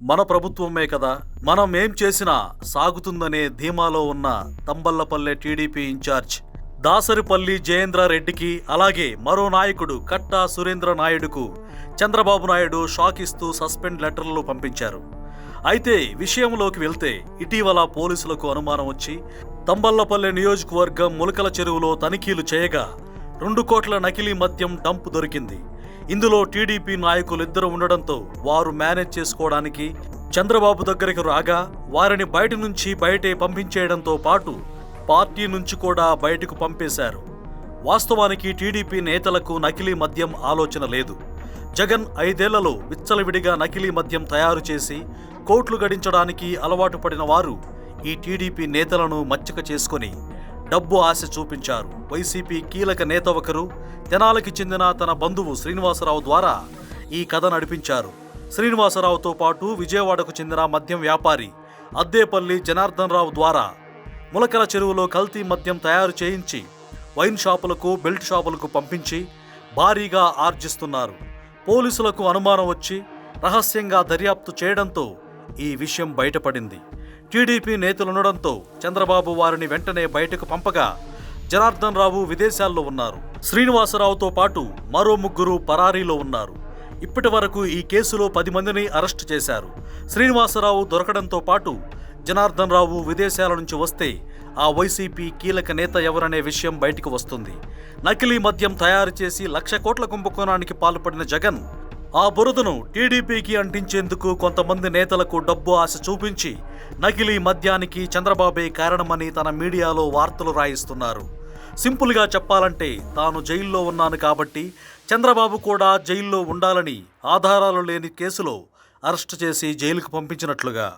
మన ప్రభుత్వమే కదా, మనం ఏం చేసినా సాగుతుందనే ధీమాలో ఉన్న తంబళ్లపల్లె టీడీపీ ఇన్ఛార్జ్ దాసరిపల్లి జయేంద్ర రెడ్డికి, అలాగే మరో నాయకుడు కట్టా సురేంద్ర నాయుడుకు చంద్రబాబు నాయుడు షాక్ ఇస్తూ సస్పెండ్ లెటర్లు పంపించారు. అయితే విషయంలోకి వెళ్తే, ఇటీవల పోలీసులకు అనుమానం వచ్చి తంబళ్లపల్లె నియోజకవర్గం ములకల చెరువులో తనిఖీలు చేయగా 2 కోట్ల నకిలీ మద్యం డంప్ దొరికింది. ఇందులో టీడీపీ నాయకులిద్దరు ఉండడంతో వారు మేనేజ్ చేసుకోవడానికి చంద్రబాబు దగ్గరికి రాగా వారిని బయట నుంచి బయటే పంపించేయడంతో పాటు పార్టీ నుంచి కూడా బయటకు పంపేశారు. వాస్తవానికి టీడీపీ నేతలకు నకిలీ మద్యం ఆలోచన లేదు. జగన్ 5 ఏళ్లలో విచ్చలవిడిగా నకిలీ మద్యం తయారు చేసి కోట్లు గడించడానికి అలవాటు పడిన వారు ఈ టీడీపీ నేతలను మచ్చిక చేసుకుని డబ్బు ఆశ చూపించారు. వైసీపీ కీలక నేత ఒకరు తెనాలికి చెందిన తన బంధువు శ్రీనివాసరావు ద్వారా ఈ కథ నడిపించారు. శ్రీనివాసరావుతో పాటు విజయవాడకు చెందిన మద్యం వ్యాపారి అద్దేపల్లి జనార్దన్ రావు ద్వారా ములకల చెరువులో కల్తీ మద్యం తయారు చేయించి వైన్ షాపులకు, బెల్ట్ షాపులకు పంపించి భారీగా ఆర్జిస్తున్నారు. పోలీసులకు అనుమానం వచ్చి రహస్యంగా దర్యాప్తు చేయడంతో ఈ విషయం బయటపడింది. టీడీపీ నేతలుండడంతో చంద్రబాబు వారిని వెంటనే బయటకు పంపగా జనార్దన్ రావు విదేశాల్లో ఉన్నారు. శ్రీనివాసరావుతో పాటు మరో 3 పరారీలో ఉన్నారు. ఇప్పటి వరకు ఈ కేసులో 10 మందిని అరెస్టు చేశారు. శ్రీనివాసరావు దొరకడంతో పాటు జనార్దన్ రావు విదేశాల నుంచి వస్తే ఆ వైసీపీ కీలక నేత ఎవరనే విషయం బయటకు వస్తుంది. నకిలీ మద్యం తయారు చేసి 1,00,000 కోట్ల కుంభకోణానికి పాల్పడిన జగన్ ఆ బురదను టీడీపీకి అంటించేందుకు కొంతమంది నేతలకు డబ్బు ఆశ చూపించి నకిలీ మద్యానికి చంద్రబాబే కారణమని తన మీడియాలో వార్తలు రాయిస్తున్నారు. సింపుల్గా చెప్పాలంటే, తాను జైల్లో ఉన్నాను కాబట్టి చంద్రబాబు కూడా జైల్లో ఉండాలని ఆధారాలు లేని కేసులో అరెస్టు చేసి జైలుకు పంపించినట్లుగా.